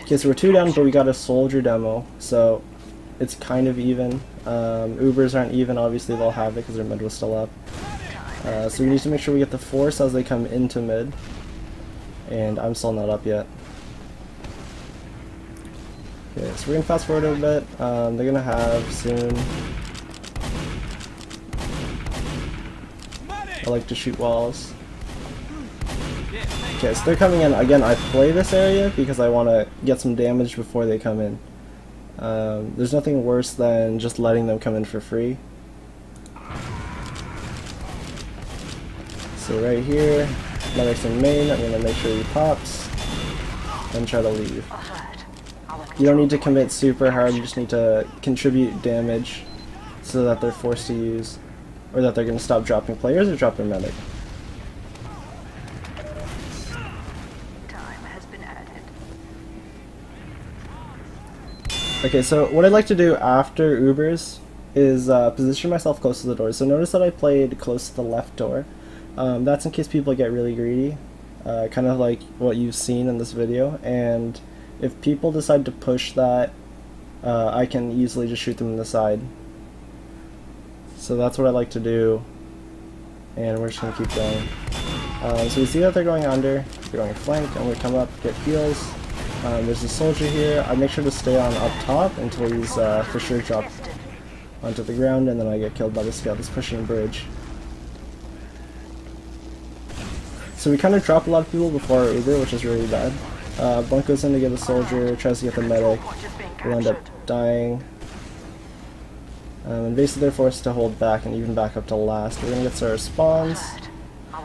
Okay, so we're 2 down, but we got a soldier demo, so it's kind of even. Ubers aren't even, obviously they'll have it because their mid was still up. So we need to make sure we get the force as they come into mid, and I'm still not up yet. Okay, so we're gonna fast forward a bit. They're gonna have soon. I like to shoot walls. Okay, so they're coming in. Again, I play this area because I want to get some damage before they come in. There's nothing worse than just letting them come in for free. So right here, medic's in main. I'm going to make sure he pops and try to leave. You don't need to commit super hard, you just need to contribute damage so that they're forced to use, or that they're going to stop dropping players or drop their medic. Okay, so what I'd like to do after Ubers is position myself close to the door. So notice that I played close to the left door. That's in case people get really greedy, kind of like what you've seen in this video. And if people decide to push that, I can easily just shoot them in the side. So that's what I like to do, and we're just going to keep going. So we see that they're going under, they're going flank, and we come up, get heals. There's a soldier here. I make sure to stay on up top until he's for sure dropped onto the ground, and then I get killed by the scout that's pushing bridge. So we kind of drop a lot of people before our Uber, which is really bad. Boink goes in to get a soldier, tries to get the medic, we'll end up dying. And basically they're forced to hold back and even back up to last. We're going to get our spawns.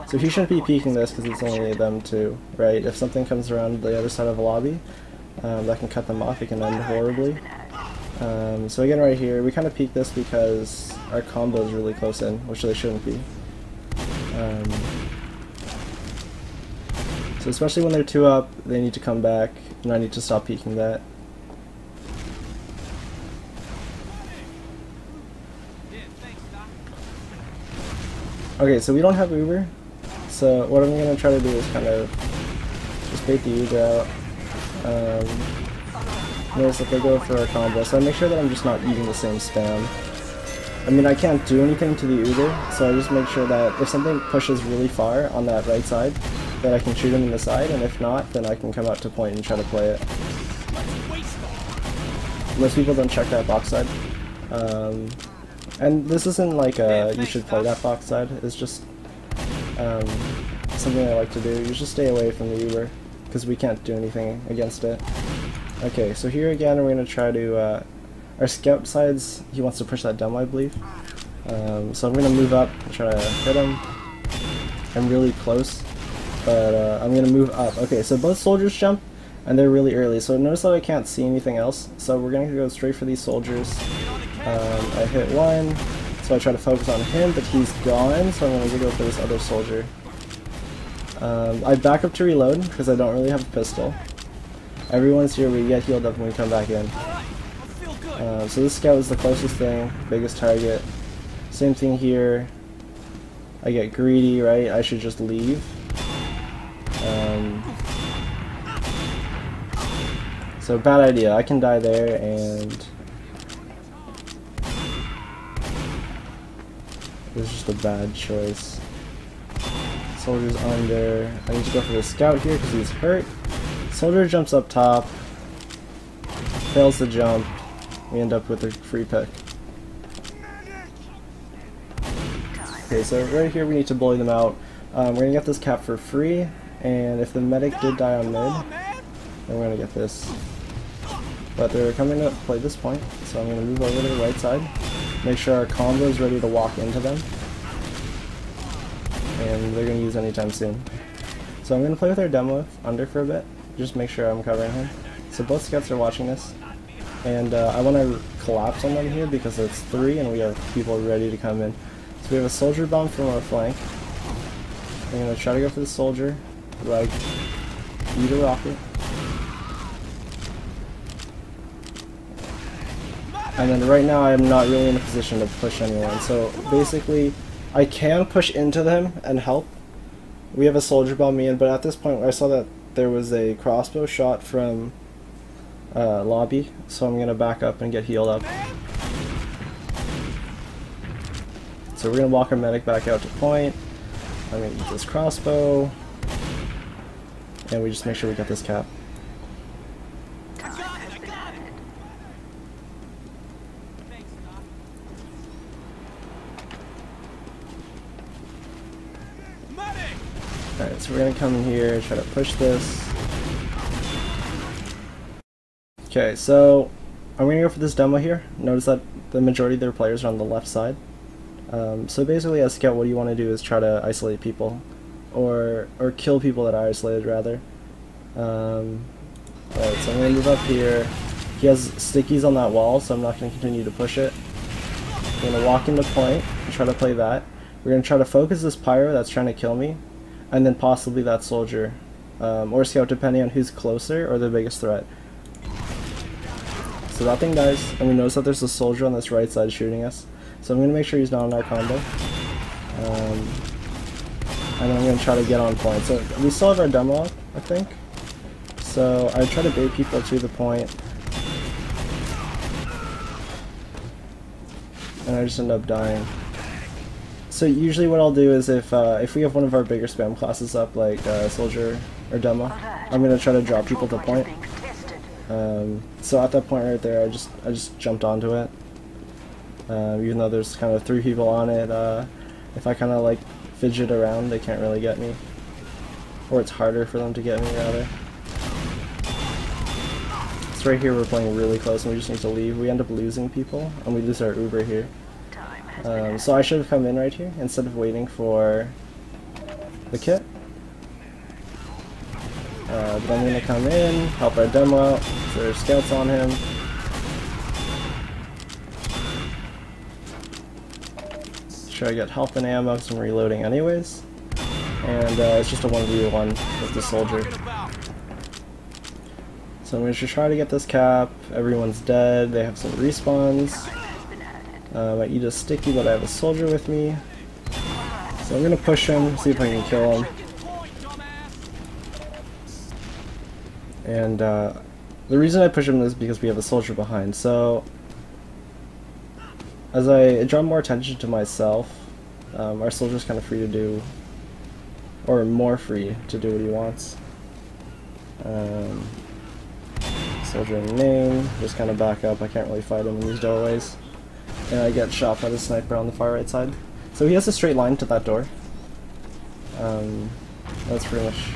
So he shouldn't be peeking this because it's only them two, right? If something comes around the other side of the lobby, that can cut them off, it can end horribly. So again right here, we kind of peek this because our combo is really close in, which they shouldn't be. So especially when they're 2 up, they need to come back, and I need to stop peeking that. Okay, so we don't have Uber, so what I'm going to try to do is kind of just bait the Uber out. Notice that they go for a combo, so I make sure that I'm just not eating the same spam. I mean, I can't do anything to the Uber, so I just make sure that if something pushes really far on that right side, that I can shoot him in the side, and if not, then I can come out to point and try to play it. Most people don't check that box side. And this isn't like a you should play that box side, it's just something I like to do. You just stay away from the Uber, because we can't do anything against it. Okay, so here again we're going to try to, our scout sides, he wants to push that demo I believe. So I'm going to move up and try to hit him. I'm really close, but I'm going to move up. Okay, so both soldiers jump, and they're really early, so notice that I can't see anything else, so we're going to go straight for these soldiers. I hit one, so I try to focus on him, but he's gone, so I'm going to go for this other soldier. I back up to reload, because I don't really have a pistol. Everyone's here, we get healed up when we come back in. So this scout is the closest thing, biggest target. Same thing here. I get greedy, right? I should just leave. So bad idea, I can die there, and it was just a bad choice. Soldier's under. I need to go for the scout here because he's hurt. Soldier jumps up top, fails the jump. We end up with a free pick. Okay, so right here we need to bully them out. We're gonna get this cap for free, and if the medic did die on mid, then we're gonna get this. But they're coming to play this point, so I'm gonna move over to the right side, make sure our combo is ready to walk into them, and they're gonna use anytime soon. So I'm gonna play with our demo under for a bit, just make sure I'm covering him. So both scouts are watching this, and I want to collapse on them here because it's 3 and we have people ready to come in. So we have a soldier bomb from our flank. I'm gonna try to go for the soldier, like eat a rocket. And then right now I'm not really in a position to push anyone, so basically I can push into them and help. We have a soldier bomb me in, but at this point I saw that there was a crossbow shot from lobby, so I'm gonna back up and get healed up. So we're gonna walk our medic back out to point. I'm gonna use this crossbow, and we just make sure we get this cap. Alright, so we're gonna come in here and try to push this. Okay, so I'm gonna go for this demo here. Notice that the majority of their players are on the left side. So basically as scout, what you want to do is try to isolate people, or kill people that are isolated rather. Alright, so I'm gonna move up here. He has stickies on that wall, so I'm not gonna continue to push it. I'm gonna walk into point and try to play that. We're gonna try to focus this pyro that's trying to kill me, and then possibly that soldier, or scout, depending on who's closer or the biggest threat. So that thing dies, and we notice that there's a soldier on this right side shooting us. So I'm going to make sure he's not on our combo. And then I'm going to try to get on point. So we still have our demo up, I think. So I try to bait people to the point. And I just end up dying. So usually what I'll do is if we have one of our bigger spam classes up, like soldier or demo, I'm going to try to drop people to point. So at that point right there, I just jumped onto it. Even though there's kind of 3 people on it, if I kind of like fidget around, they can't really get me. Or it's harder for them to get me, rather. So right here we're playing really close and we just need to leave. We end up losing people, and we lose our Uber here. So I should have come in right here, instead of waiting for the kit. But I'm going to come in, help our demo out, so there's scouts on him. Try to get help and ammo because I'm reloading anyways. And it's just a 1v1 with the soldier. So I'm going to try to get this cap. Everyone's dead, they have some respawns. I eat a sticky, but I have a soldier with me. So I'm going to push him, see if I can kill him. And the reason I push him is because we have a soldier behind. So as I draw more attention to myself, our soldier's kind of free to do, or more free to do what he wants. Soldier in name, just kind of back up. I can't really fight him in these doorways. And I get shot by the sniper on the far right side. So he has a straight line to that door. That's pretty much,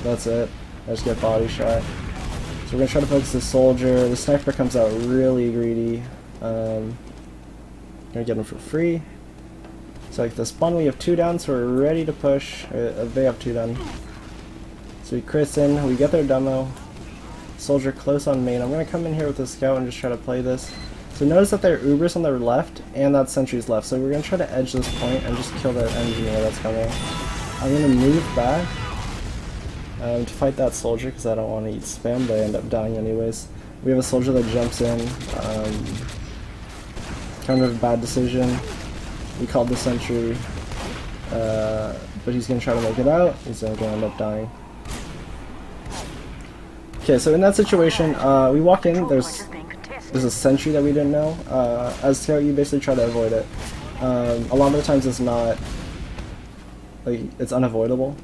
that's it. I just get body shot. So we're going to try to focus the soldier. The sniper comes out really greedy. Gonna get him for free. So like this spawn, we have 2 down, so we're ready to push. They have 2 down. So we crits in, we get their demo. Soldier close on main. I'm gonna come in here with the scout and just try to play this. So notice that there are Ubers on their left and that sentry's left. So we're gonna try to edge this point and just kill that engineer that's coming. I'm gonna move back to fight that soldier because I don't want to eat spam, but I end up dying anyways. We have a soldier that jumps in. Kind of a bad decision. We called the sentry, but he's going to try to make it out. He's going to end up dying. Okay, so in that situation, we walk in. There's a sentry that we didn't know. As scout, you basically try to avoid it. A lot of the times it's not, like, it's unavoidable,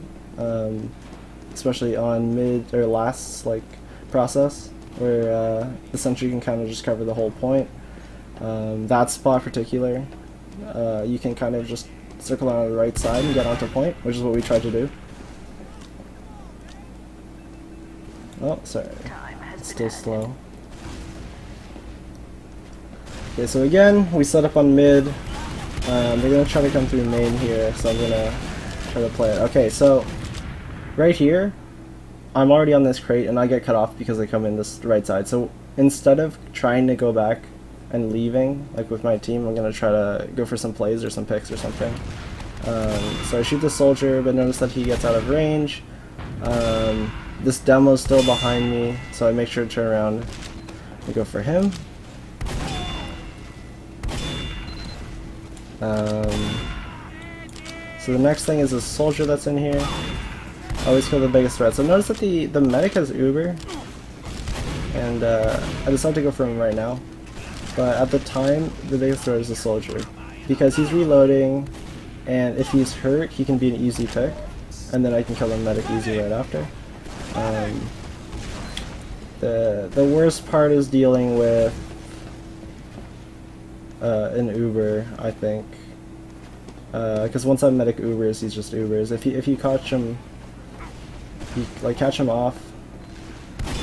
especially on mid or last process where the sentry can kind of just cover the whole point. That spot particular, you can kind of just circle on the right side and get onto point, which is what we tried to do. Oh, sorry, it's still slow. Okay, so again, we set up on mid. They're gonna try to come through main here, so I'm gonna try to play it. Okay, so right here, I'm already on this crate and I get cut off because they come in this right side. So instead of trying to go back and leaving, like with my team, I'm gonna try to go for some plays or some picks or something. So I shoot the soldier, but notice that he gets out of range. This demo's still behind me, so I make sure to turn around and go for him. So the next thing is a soldier that's in here. Always kill the biggest threat. So notice that the medic has Uber, and I decided to go for him right now. But at the time, the biggest threat is the soldier, because he's reloading, and if he's hurt, he can be an easy pick, and then I can kill the medic easy right after. The worst part is dealing with an Uber, I think, because once that medic Ubers, he's just Ubers. If you catch him, catch him off,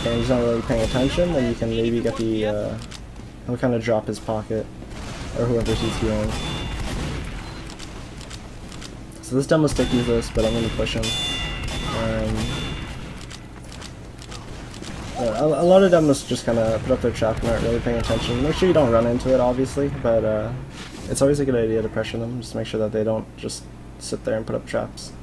and he's not really paying attention, then you can maybe get the he'll kind of drop his pocket, or whoever he's healing. So this demo stick useless, but I'm going to push him. A lot of demos just kind of put up their trap and aren't really paying attention. Make sure you don't run into it, obviously, but it's always a good idea to pressure them, just to make sure that they don't just sit there and put up traps.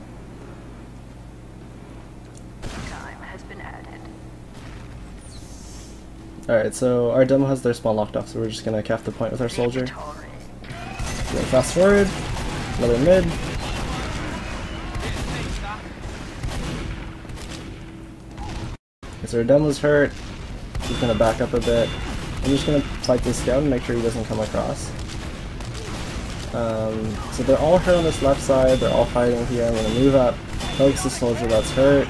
Alright, so our demo has their spawn locked off, so we're just gonna calf the point with our soldier. Fast forward, another mid. Okay, so our demo's hurt. He's gonna back up a bit. I'm just gonna fight this scout and make sure he doesn't come across. So they're all hurt on this left side, they're all fighting here. I'm gonna move up, focus the soldier that's hurt.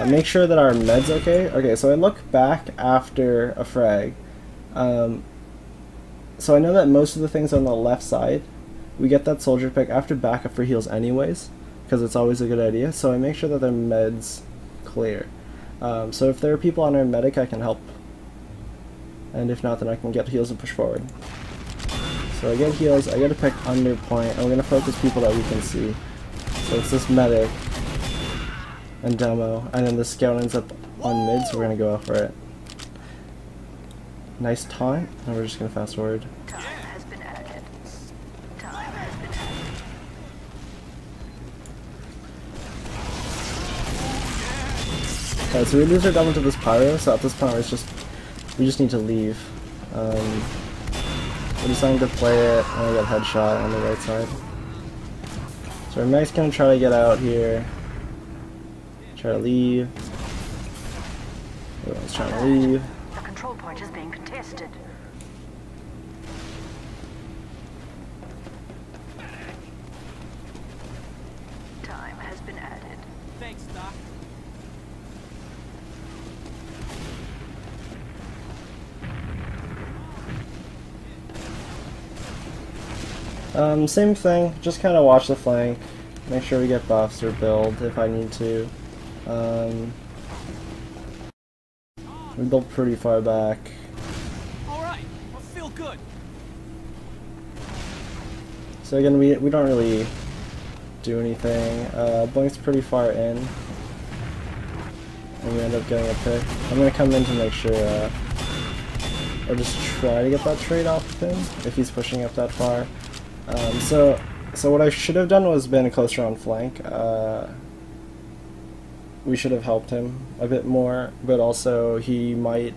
Make sure that our med's okay. Okay, so I look back after a frag. So I know that most of the things on the left side, we get that soldier pick after backup for heals anyways, because it's always a good idea. So I make sure that their med's clear. So if there are people on our medic, I can help. And if not, then I can get heals and push forward. So I get heals, I get a pick under point, and we're going to focus people that we can see. So it's this medic and demo, and then the scout ends up on mid, so we're gonna go for it. Nice time, and we're just gonna fast forward. Alright, so we lose our demo to this pyro, so at this point we just need to leave. We're deciding to play it, and I got headshot on the right side. So our mech's gonna try to get out here. Try to leave. Everyone's trying to leave. The control point is being contested. Time has been added. Thanks, Doc. Same thing. Just kind of watch the flank. Make sure we get buffs or build if I need to. We built pretty far back. Alright, I feel good. So again, we don't really do anything. Boink's pretty far in. And we end up getting a pick. I'm gonna come in to make sure, or just try to get that trade off of him, if he's pushing up that far. So what I should have done was been closer on flank. We should have helped him a bit more, but also it might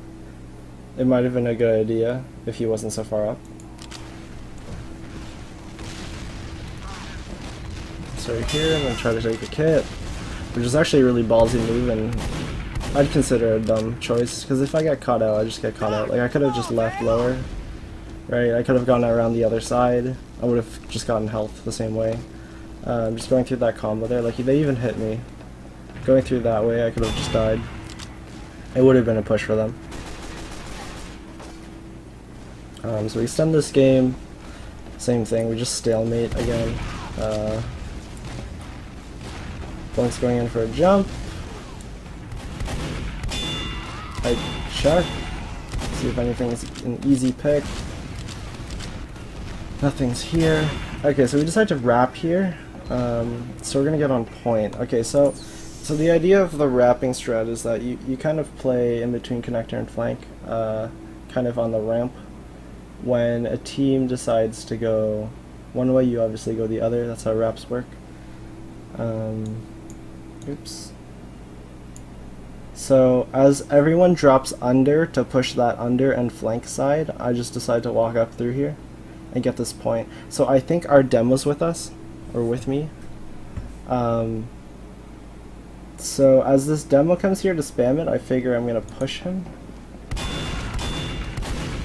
have been a good idea if he wasn't so far up. So here I'm going to try to take a kit, which is actually a really ballsy move, and I'd consider a dumb choice, because if I get caught out, I just get caught out. Like, I could have just left lower, right? I could have gone around the other side. I would have just gotten health the same way. Just going through that combo there, like, they even hit me. Going through that way, I could have just died. It would have been a push for them. So we extend this game. Same thing, we just stalemate again. Boink's going in for a jump. I check. See if anything's an easy pick. Nothing's here. Okay, so we decide to wrap here. So we're gonna get on point. Okay, so the idea of the wrapping strat is that you kind of play in between connector and flank, kind of on the ramp. When a team decides to go one way, you obviously go the other. That's how wraps work. Oops. So as everyone drops under to push that under and flank side, I just decide to walk up through here and get this point. So I think our demo's with us, or with me. So as this demo comes here to spam it, I figure I'm gonna push him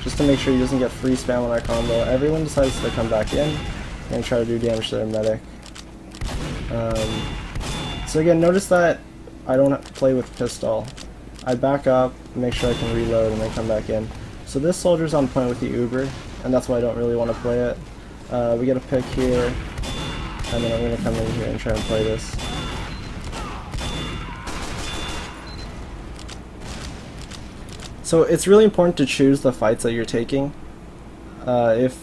just to make sure he doesn't get free spam on our combo. Everyone decides to come back in and try to do damage to their medic. So again, notice that I don't play with pistol. I back up, make sure I can reload, and then come back in. So this soldier's on point with the Uber, and that's why I don't really want to play it. We get a pick here, and then I'm going to come in here and try and play this. So it's really important to choose the fights that you're taking. If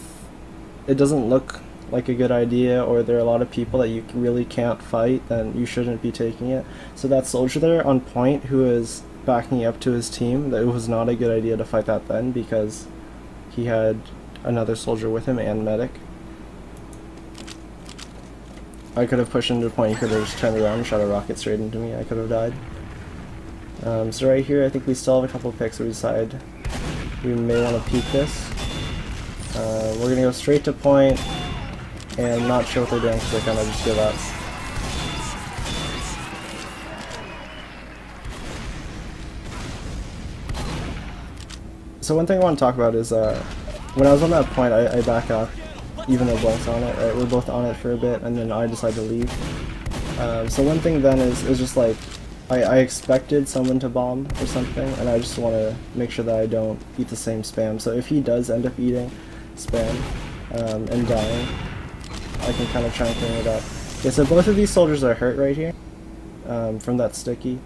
it doesn't look like a good idea, or there are a lot of people that you really can't fight, then you shouldn't be taking it. So that soldier there on point who is backing up to his team, that it was not a good idea to fight that then, because he had another soldier with him and medic. I could have pushed into the point, he could have just turned around and shot a rocket straight into me, I could have died. So right here I think we still have a couple picks, so we decide we may want to peek this. We're going to go straight to point, and I'm not sure what they're doing because they kind of just give up. So one thing I want to talk about is when I was on that point, I back up, even though Blank's on it. Right? We're both on it for a bit, and then I decide to leave. So one thing then is just like, I expected someone to bomb or something, and I just want to make sure that I don't eat the same spam. So if he does end up eating spam and dying, I can kind of try and clean it up. Okay, so both of these soldiers are hurt right here from that sticky.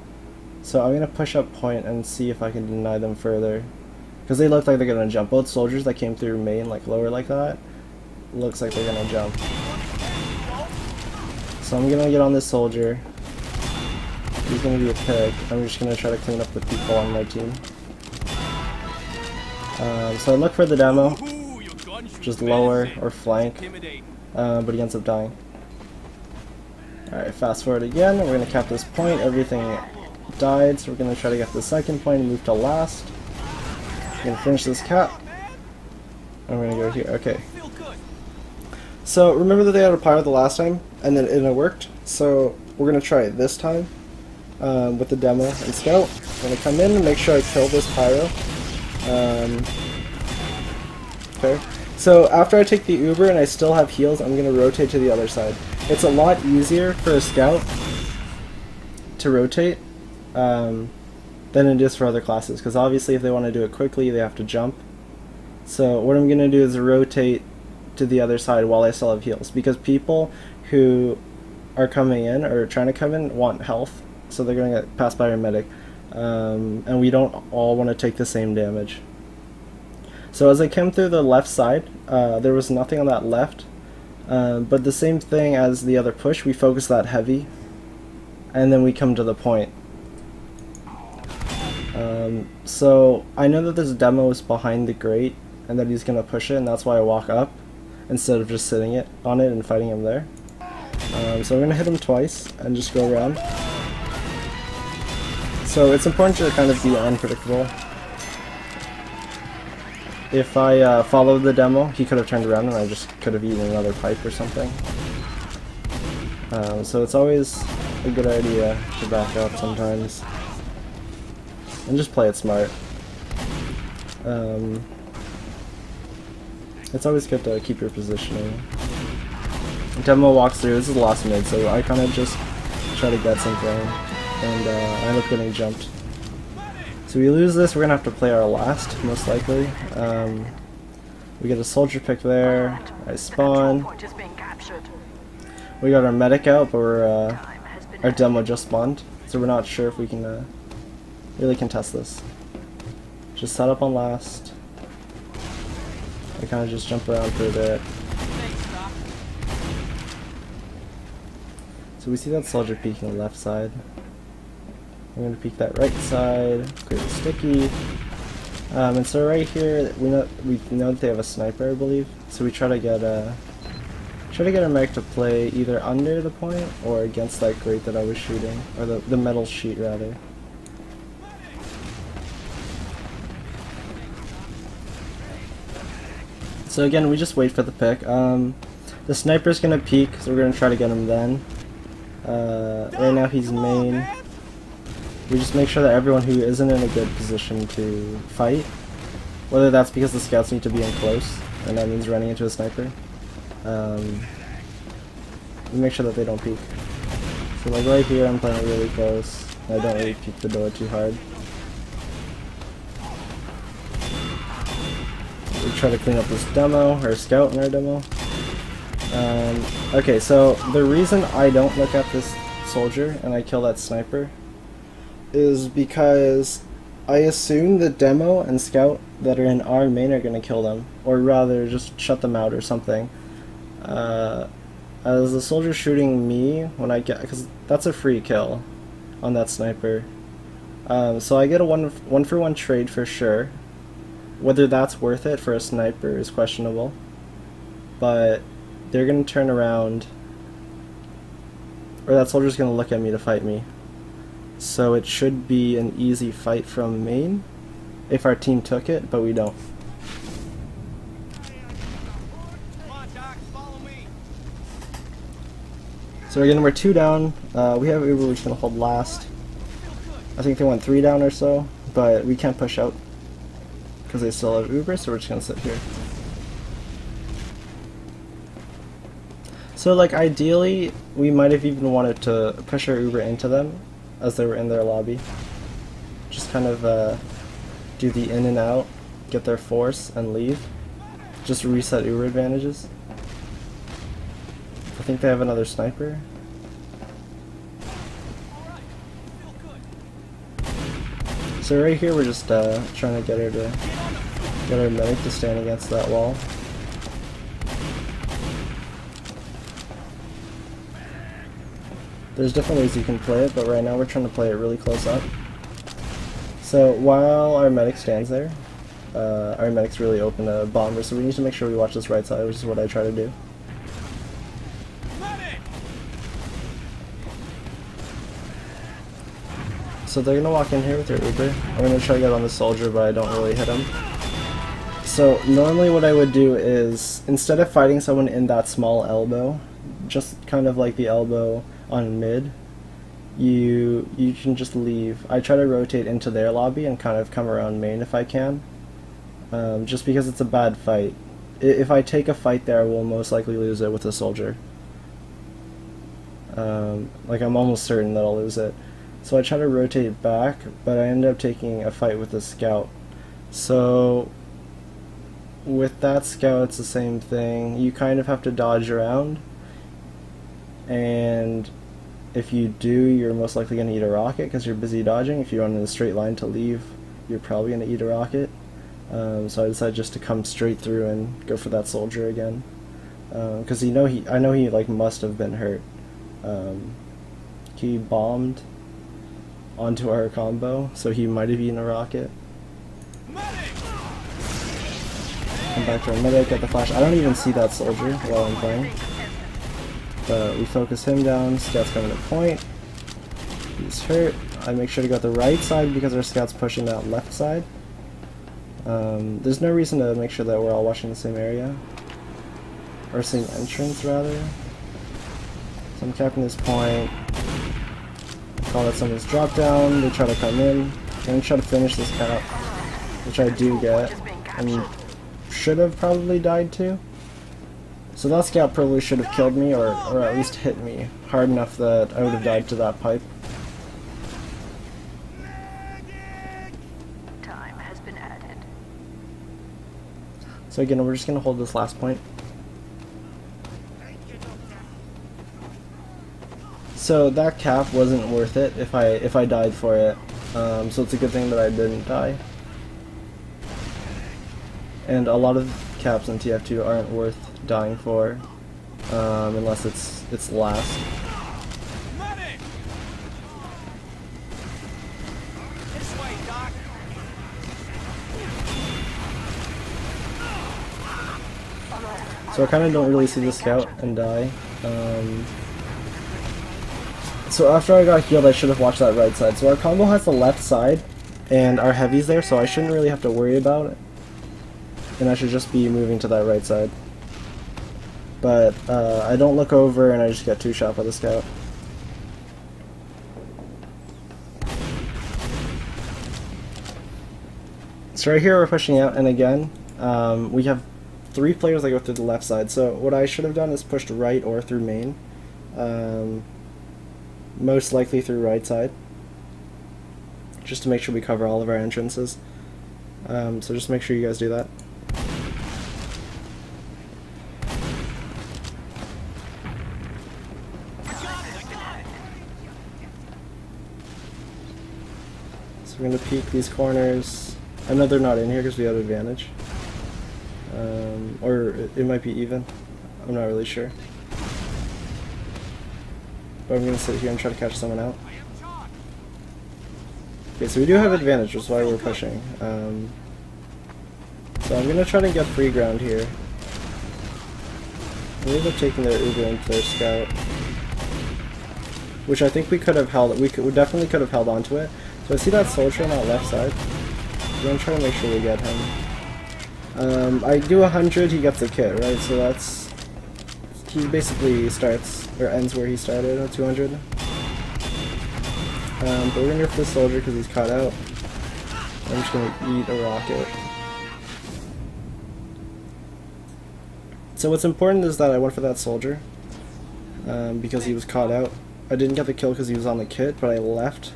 So I'm going to push up point and see if I can deny them further. Because they look like they're going to jump. Both soldiers that came through main, like lower like that, looks like they're going to jump. So I'm going to get on this soldier. He's going to be a pick. I'm just going to try to clean up the people on my team. So I look for the demo, just lower or flank, but he ends up dying. Alright, fast forward again, we're going to cap this point, everything died, so we're going to try to get the second point and move to last. We're going to finish this cap, and we're going to go here. Okay. So remember that they had a pyro the last time, and then it worked, so we're going to try it this time. With the demo and scout. I'm going to come in and make sure I kill this pyro. Okay. So after I take the Uber and I still have heals, I'm going to rotate to the other side. It's a lot easier for a scout to rotate than it is for other classes, because obviously if they want to do it quickly they have to jump. So what I'm going to do is rotate to the other side while I still have heals, because people who are coming in or trying to come in want health. So they're going to get passed by our medic, and we don't all want to take the same damage. So as I came through the left side, there was nothing on that left, but the same thing as the other push, we focus that heavy, and then we come to the point. So I know that this demo is behind the grate, and that he's going to push it, and that's why I walk up, instead of just sitting on it and fighting him there. So I'm going to hit him twice, and just go around. So it's important to kind of be unpredictable. If I followed the demo, he could have turned around and I just could have eaten another pipe or something. So it's always a good idea to back up sometimes. And just play it smart. It's always good to keep your positioning. Demo walks through, this is the last mid, so I kind of just try to get something. And I end up getting jumped. So we lose this, we're going to have to play our last, most likely. We get a soldier pick there, I spawn. We got our medic out, but our demo just spawned. So we're not sure if we can really contest this. Just set up on last. I kind of just jump around for a bit. So we see that soldier peeking the left side. I'm going to peek that right side, clear the sticky, and so right here we know that they have a sniper, I believe. So we try to get our mech to play either under the point or against that grate that I was shooting, or the metal sheet rather. So again, we just wait for the pick. The sniper's going to peek, so we're going to try to get him then. Right now he's main. We just make sure that everyone who isn't in a good position to fight Whether that's because the scouts need to be in close, and that means running into a sniper. We make sure that they don't peek. So like right here I'm playing really close. I don't really peek the door too hard. We try to clean up this demo, or scout in our demo. Okay, so the reason I don't look at this soldier and I kill that sniper is because I assume the demo and scout that are in our main are going to kill them, or rather just shut them out or something. As the soldier shooting me when I get, because that's a free kill on that sniper. So I get a one for one trade for sure. Whether that's worth it for a sniper is questionable, but they're going to turn around, or that soldier's going to look at me to fight me. So it should be an easy fight from main if our team took it, but we don't. So again, we're 2 down. We have Uber, we're just going to hold last. I think they went 3 down or so, but we can't push out because they still have Uber, so we're just going to sit here. So like ideally, we might have even wanted to push our Uber into them as they were in their lobby. Just kind of do the in and out, get their force, and leave. Just reset Uber advantages. I think they have another sniper. So right here we're just trying to get our medic to stand against that wall. There's different ways you can play it, but right now we're trying to play it really close up. So while our medic stands there, our medic's really open to bomber, so we need to make sure we watch this right side, which is what I try to do. So they're going to walk in here with their Uber. I'm going to try to get on the soldier, but I don't really hit him. So normally what I would do is, instead of fighting someone in that small elbow, just kind of like the elbow on mid, you can just leave. I try to rotate into their lobby and kind of come around main if I can, just because it's a bad fight. If I take a fight there, I will most likely lose it with a soldier. Like I'm almost certain that I'll lose it. So I try to rotate back, but I end up taking a fight with a scout. So with that scout, it's the same thing. You kind of have to dodge around, and if you do, you're most likely going to eat a rocket because you're busy dodging. If you run in a straight line to leave, you're probably going to eat a rocket. So I decided just to come straight through and go for that soldier again, because I know he like must have been hurt. He bombed onto our combo, so he might have eaten a rocket. Come back to our medic, get the flash. I don't even see that soldier while I'm playing. But we focus him down, scout's coming to point. He's hurt. I make sure to go to the right side because our scout's pushing that left side. There's no reason to make sure that we're all watching the same area. Or same entrance, rather. So I'm capping this point. Call that someone's drop down, they try to come in, and try to finish this cap, which I do get, and should have probably died too. So that scout probably should have killed me, or at least hit me hard enough that I would have died to that pipe. Time has been added. So again, we're just going to hold this last point. So that cap wasn't worth it if I died for it, so it's a good thing that I didn't die. And a lot of caps in TF2 aren't worth dying for, unless it's last. So I kind of don't really see the scout and die. So after I got healed, I should have watched that right side. So our combo has the left side, and our heavy's there, so I shouldn't really have to worry about it. And I should just be moving to that right side. But I don't look over, and I just get 2-shot by the scout. So right here we're pushing out, and again, we have 3 players that go through the left side. So what I should have done is pushed right or through main. Most likely through right side, just to make sure we cover all of our entrances. So just make sure you guys do that. So we're going to peek these corners. I know they're not in here because we have advantage. Or it might be even. I'm not really sure. But I'm going to sit here and try to catch someone out. Okay, so we do have advantage, which is why we're pushing. So I'm going to try to get free ground here. We end up taking their Uber into their scout, which I think we could have held. We definitely could have held onto it. So I see that soldier on that left side. I'm going to try to make sure we get him. I do 100, he gets a kit, right? So that's... He basically starts, or ends where he started at 200. But we're going to go for the soldier because he's caught out. I'm just going to eat a rocket. So what's important is that I went for that soldier because he was caught out. I didn't get the kill because he was on the kit, but I left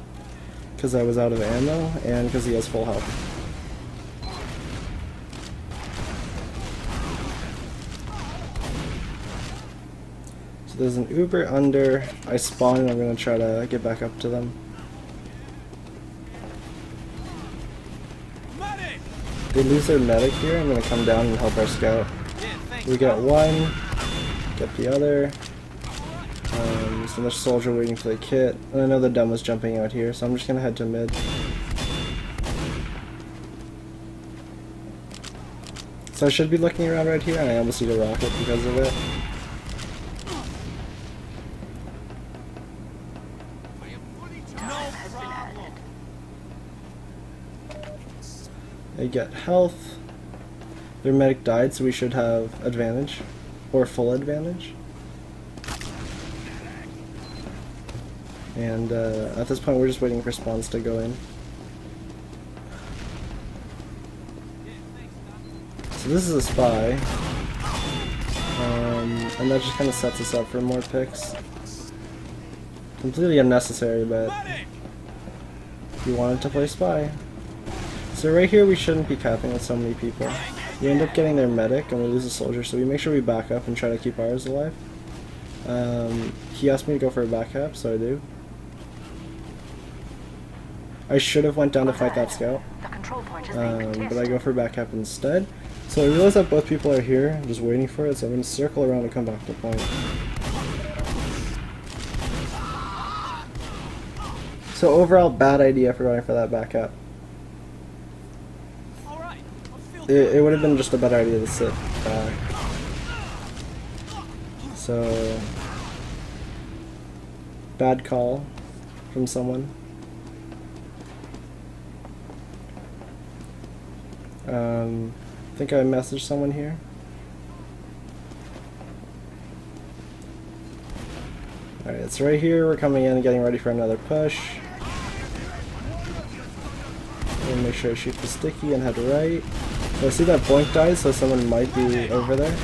because I was out of ammo and because he has full health. So there's an Uber under. I spawn and I'm going to try to get back up to them. They lose their medic here. I'm going to come down and help our scout. We get one, get the other. There's another soldier waiting for the kit. And I know the demo's jumping out here, so I'm just going to head to mid. So I should be looking around right here, and I almost need a rocket because of it. They get health. Their medic died, so we should have advantage. Or full advantage. And at this point we're just waiting for spawns to go in. So this is a spy. And that just kind of sets us up for more picks. Completely unnecessary, but we wanted to play spy. So right here we shouldn't be capping with so many people. We end up getting their medic and we lose a soldier, so we make sure we back up and try to keep ours alive. He asked me to go for a back cap, so I do. I should have went down to fight that scout, but I go for a back cap instead. So I realize that both people are here, I'm just waiting for it, so I'm going to circle around and come back to point. So overall, bad idea for going for that back cap. It would have been just a better idea to sit back. So, bad call from someone. I think I messaged someone here. Alright, it's right here. We're coming in and getting ready for another push. I'm gonna make sure I shoot the sticky and head right. So I see that Boink dies, so someone might be over there.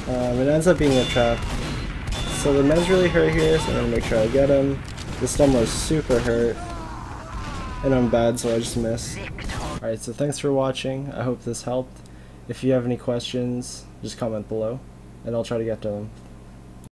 It ends up being a trap. So the men's really hurt here, so I'm gonna make sure I get him. The stem was super hurt. And I'm bad, so I just missed. Alright, so thanks for watching. I hope this helped. If you have any questions, just comment below, and I'll try to get to them.